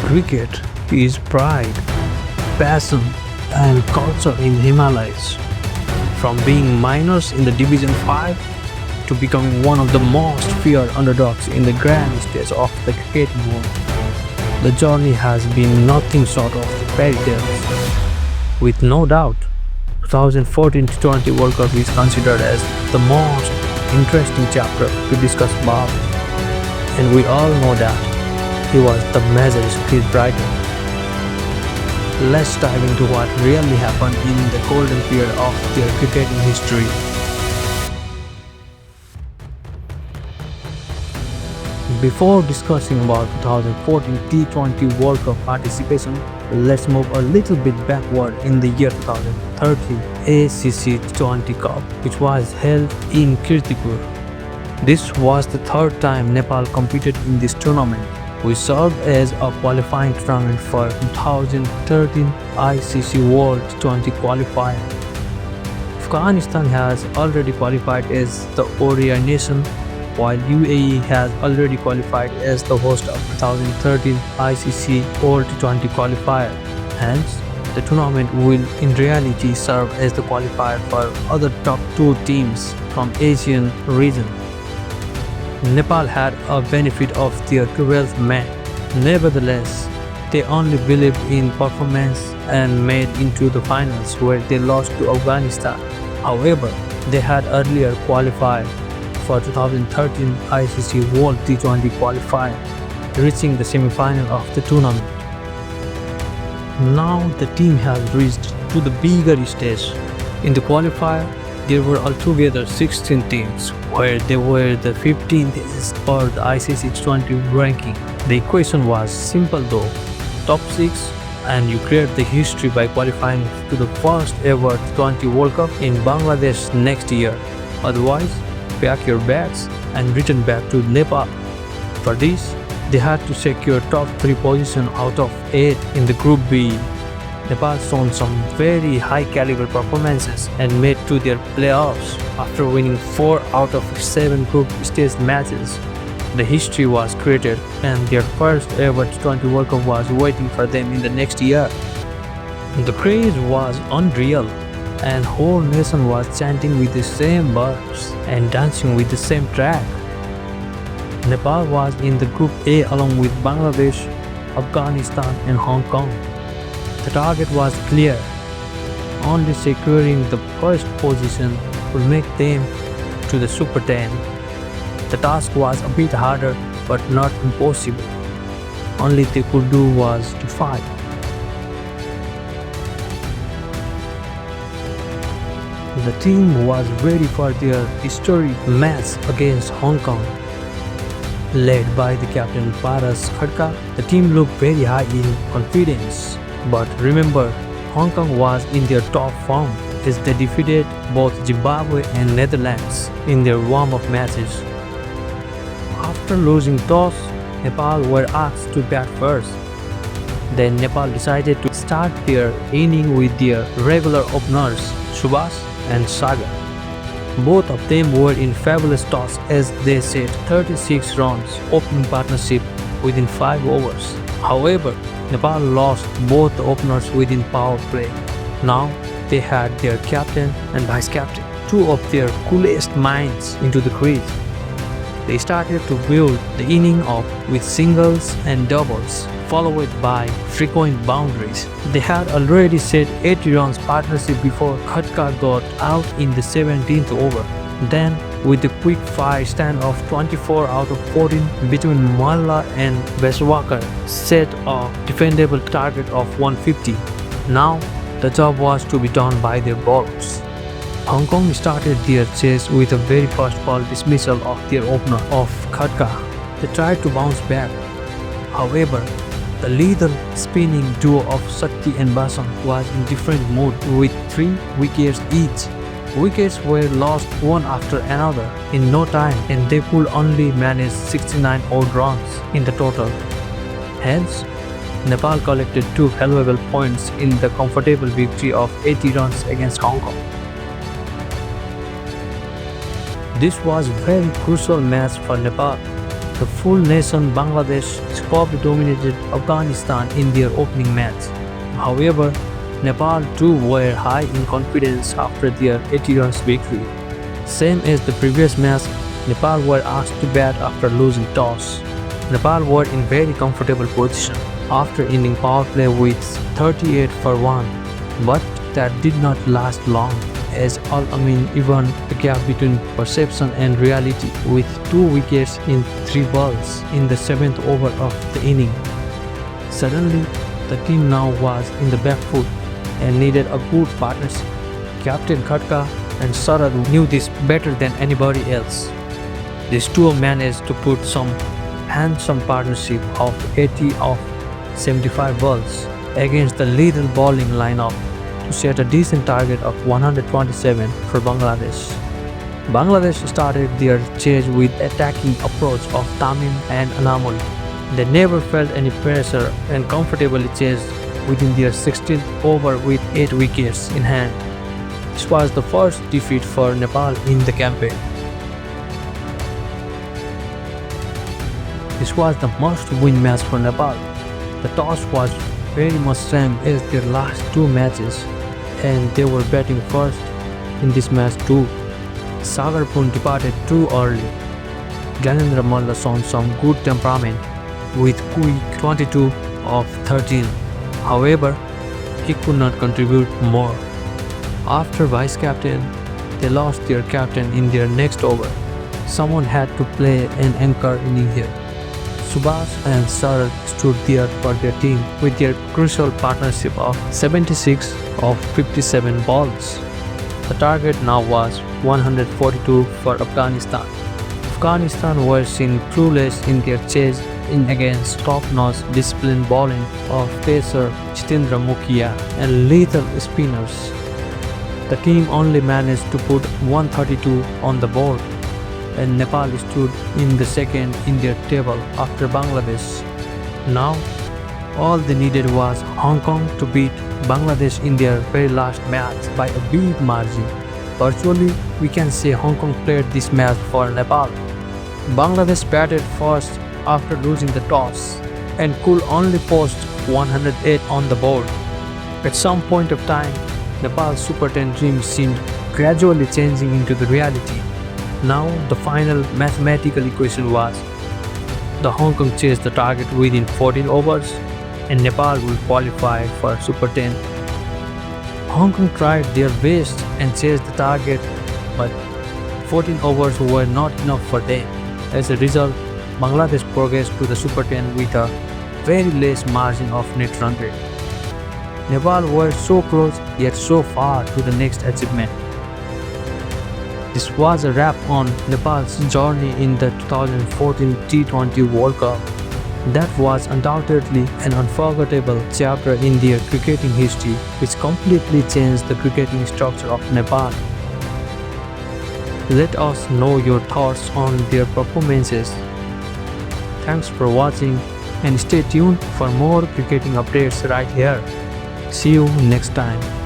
Cricket is pride, passion, and culture in Himalayas. From being minors in the Division 5 to becoming one of the most feared underdogs in the grand stage of the cricket world, the journey has been nothing short of fairy tales. With no doubt, 2014 T20 World Cup is considered as the most interesting chapter to discuss about, and we all know that he was the major scriptwriter. Let's dive into what really happened in the golden period of their cricketing history. Before discussing about 2014 T20 World Cup participation, let's move a little bit backward in the year 2013 ICC T20 Cup, which was held in Kirtipur. This was the third time Nepal competed in this tournament. We served as a qualifying tournament for 2013 ICC World T20 qualifier. Afghanistan has already qualified as the ODI nation, while UAE has already qualified as the host of 2013 ICC World T20 qualifier. Hence, the tournament will in reality serve as the qualifier for other top two teams from Asian region. Nepal had a benefit of their 12th man. Nevertheless, they only believed in performance and made into the finals where they lost to Afghanistan. However, they had earlier qualified for 2013 ICC World T20 qualifier, reaching the semi-final of the tournament. Now the team has reached to the bigger stage. In the qualifier, there were altogether 16 teams, where they were the 15th for the ICC T20 ranking. The equation was simple though: top 6 and you create the history by qualifying to the first ever T20 World Cup in Bangladesh next year. Otherwise, pack your bags and return back to Nepal. For this, they had to secure top 3 position out of 8 in the Group B. Nepal shown some very high caliber performances and made to their playoffs after winning 4 out of 7 group stage matches. The history was created and their first ever T20 World Cup was waiting for them in the next year. The craze was unreal and whole nation was chanting with the same verbs and dancing with the same track. Nepal was in the Group A along with Bangladesh, Afghanistan and Hong Kong. The target was clear. Only securing the first position would make them to the Super 10. The task was a bit harder but not impossible. Only they could do was to fight. The team was ready for their historic match against Hong Kong. Led by the captain Paras Khadka, the team looked very high in confidence. But remember, Hong Kong was in their top form as they defeated both Zimbabwe and Netherlands in their warm-up matches. After losing toss, Nepal were asked to bat first. Then Nepal decided to start their inning with their regular openers, Subhash and Sagar. Both of them were in fabulous toss as they set 36 runs opening partnership within 5 overs. However, Nepal lost both the openers within power play. Now they had their captain and vice-captain, two of their coolest minds, into the crease. They started to build the inning up with singles and doubles, followed by frequent boundaries. They had already set 80 runs partnership before Khadka got out in the 17th over. Then, with a quick fire stand of 24 out of 14 between Malla and Beswakar, set a defendable target of 150. Now, the job was to be done by their bowlers. Hong Kong started their chase with a very first ball dismissal of their opener of Khadka. They tried to bounce back. However, the lethal spinning duo of Shakti and Basan was in different mood with 3 wickets each. Wickets were lost one after another in no time and they could only manage 69 odd runs in the total. Hence, Nepal collected 2 valuable points in the comfortable victory of 80 runs against Hong Kong. This was a very crucial match for Nepal. The full nation Bangladesh superbly dominated Afghanistan in their opening match. However, Nepal too were high in confidence after their 80 runs victory. Same as the previous match, Nepal were asked to bat after losing toss. Nepal were in very comfortable position after ending power play with 38 for 1. But that did not last long, as Al-Amin even the gap between perception and reality with 2 wickets in 3 balls in the 7th over of the inning. Suddenly, the team now was in the back foot and needed a good partnership. Captain Khatka and Sarad knew this better than anybody else. These two managed to put some handsome partnership of 80 of 75 balls against the lethal bowling lineup to set a decent target of 127 for Bangladesh. Bangladesh started their chase with attacking approach of Tamim and Anamul. They never felt any pressure and comfortably chased within their 16th over with 8 wickets in hand. This was the first defeat for Nepal in the campaign. This was the must-win match for Nepal. The toss was very much same as their last 2 matches, and they were batting first in this match too. Sagar Pun departed too early. Gyanendra Malla showed some good temperament with quick 22 of 13. However, he could not contribute more. After vice-captain, they lost their captain in their next over. Someone had to play an anchor inning here. Subhash and Sarad stood there for their team with their crucial partnership of 76 of 57 balls. The target now was 142 for Afghanistan. Afghanistan were seen clueless in their chase in against top-notch disciplined bowling of pacer Jitendra Mukhia and lethal spinners. The team only managed to put 132 on the board, and Nepal stood in the second in their table after Bangladesh. Now, all they needed was Hong Kong to beat Bangladesh in their very last match by a big margin. Virtually, we can say Hong Kong played this match for Nepal. Bangladesh batted first after losing the toss and could only post 108 on the board. At some point of time, Nepal's Super 10 dream seemed gradually changing into the reality. Now the final mathematical equation was the Hong Kong chased the target within 14 overs and Nepal will qualify for Super 10. Hong Kong tried their best and chased the target, but 14 overs were not enough for them. As a result, Bangladesh progressed to the Super 10 with a very less margin of net run rate. Nepal were so close yet so far to the next achievement. This was a wrap on Nepal's journey in the 2014 T20 World Cup. That was undoubtedly an unforgettable chapter in their cricketing history, which completely changed the cricketing structure of Nepal. Let us know your thoughts on their performances. Thanks for watching and stay tuned for more cricketing updates right here. See you next time.